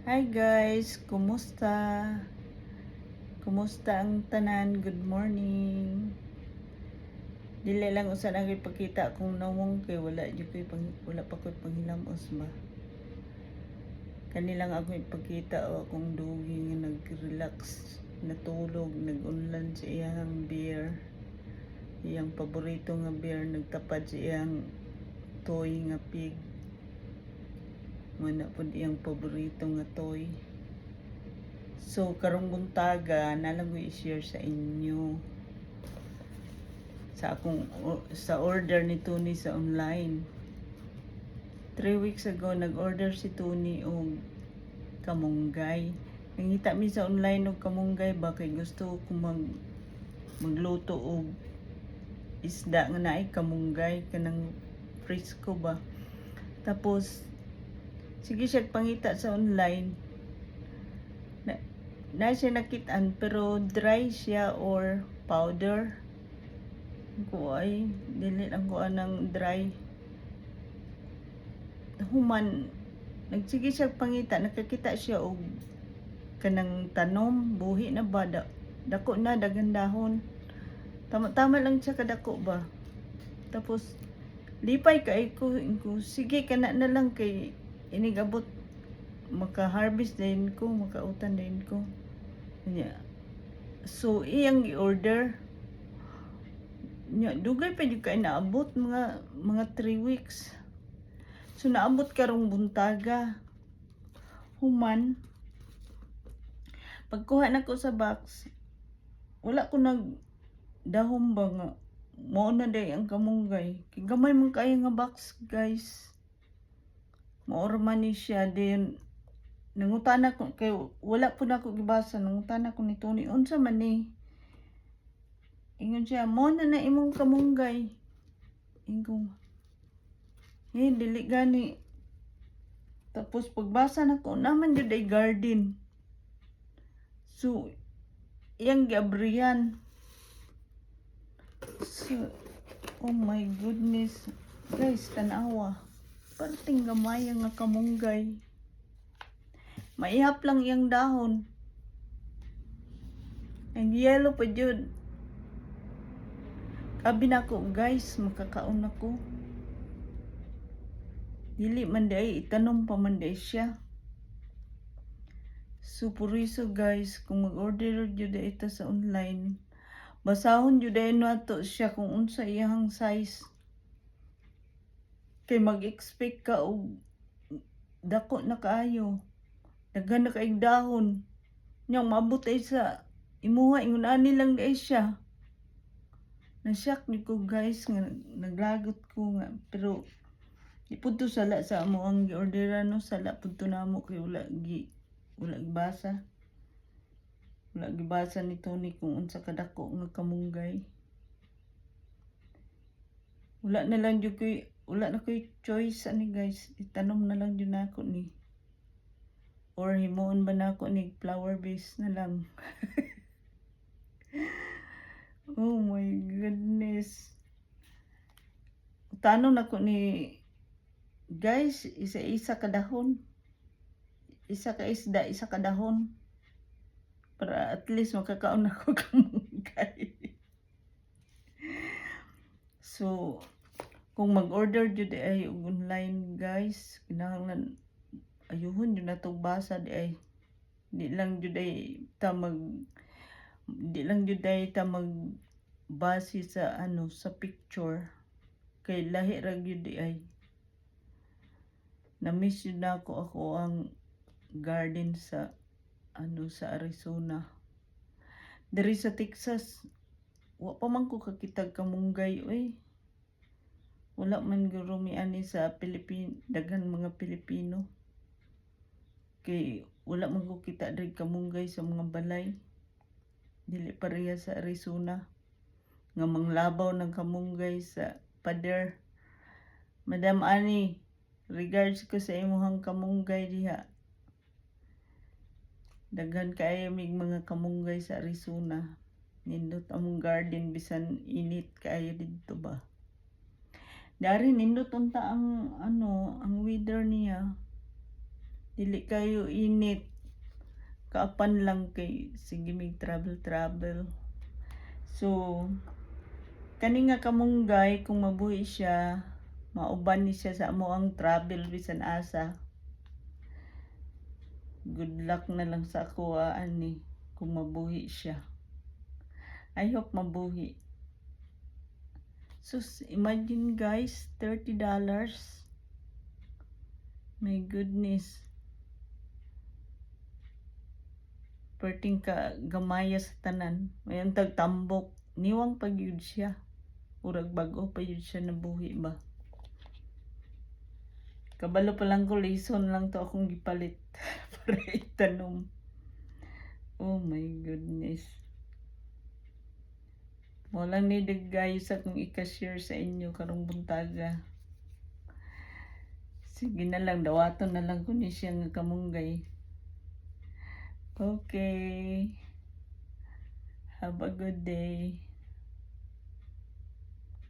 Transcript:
Hi guys, kumusta? Kumusta ang tanan? Good morning. Dili lang usan ang ipakita kung nawong kay wala pa ko'y panghilamos ba. Kanilang ako ipakita o akong dugi nga nag-relax, natulog, nag-unlan sa iyang beer. Iyang paborito nga beer, nagtapad sa iyang toy nga pig. Muna po iyang paborito nga toy. So, karong buntaga, nalang ko i-share sa inyo sa order ni Tony sa online. 3 weeks ago, nag-order si Tony og kamunggay. Nangita mi sa online og kamunggay ba kay gusto ko magluto og isda nga naay kamunggay kanang frisco ba. Tapos sige siya pangita sa online. Na siya nakitaan pero dry siya or powder. Ko ay dili lang ko anang dry. Human nagsige siya pangita, nakakita siya og kanang tanom, buhi na ba dako na daghang dahon. Tama lang siya kadako ba. Tapos lipay kay ko sige kana na lang kay inigabot maka-harvest din ko, makautan din ko. Nya. So iyang i-order. Nya dugay pa jud kay naabot mga 3 weeks. So naabot karong buntaga. Human pagkuha nako sa box, wala ko dahom ba nga mao na day ang kamunggay. Kay gamay man kaya nga box, guys. Maor man ni siya din. Nangutana ko kay wala po na ako gibasa, nangutana ko ni Tony unsa man ni. Ingon siya, mo na imong kamunggay. Ingon, dili gani. Tapos pagbasa nako naman jud ay garden. So iyang giabrihan. So, oh my goodness. Guys, tanawa. Parting gamay nga kamunggay. Maihap lang iyang dahon. Ang yellow pa jud. Abi nako guys, makakaon ako. Dili man day itanom pa man day siya. So puriso guys, kung mag-order jud ita sa online, basahon jud ay nato siya kung unsa iyang size. Kay mag-expect ka og dako na kaayo. Daghan na kaig dahon. Nyang maabot ay sa imuha ingon ani lang day siya. Na-shock ni ko guys nga naglagot ko nga pero ipudto sala sa amo ang gi-orderan no sala pudto namo kay wala gibasa. Wala gibasa ni Tony kung unsa kadako nga kamunggay. Wala na koy choice ani guys. Itanom na lang jud nako ni. Or himuon ba nako ni flower base na lang. Oh my goodness. Tanong nako ni guys, isa-isa kadahon. Isa ka isda, isa kadahon. Para at least makakaon ako kamunggay. So, kung mag-order jud ay online guys, kinahanglan ayuhon jud natong basa ay di lang jud ay ta base sa sa picture kay lahi ra gyud ay na-miss yun na ako ang garden sa sa Arizona. Diri sa Texas wa pa man ko kakitag kamunggay oy. Wala man guro mi ani sa daghan mga Pilipino. Kay wala man ko kita diri kamunggay sa mga balay. Dili pareha sa Arizona nga manglabaw ng kamunggay sa pader. Madam Ani, regards ko sa imuhang kamunggay diha. Daghan kaayo mig mga kamunggay sa Arizona. Nindot among garden bisan init kaayo didto ba. Dari nindot unta ang ang weather niya. Dili kayo init. Kaapan lang kay sige mig travel. So, kani nga kamunggay kung mabuhi siya, mauban ni siya sa amo ang travel bisan asa. Good luck na lang sa ako ani kung mabuhi siya. I hope mabuhi. So, imagine guys, $30. My goodness. Perting ka gamaya sa tanan. Mayon tag tambok. Niwang pagyud siya. Urag bago pa yun siya nabuhi ba. Kabalo pa lang ko lison lang to akong gipalit para itanom. Oh my goodness. Walang nidig guys akong ika-share sa inyo karong buntaga. Sige na lang, dawaton na lang ko ni siya nga kamunggay. Okay. Have a good day.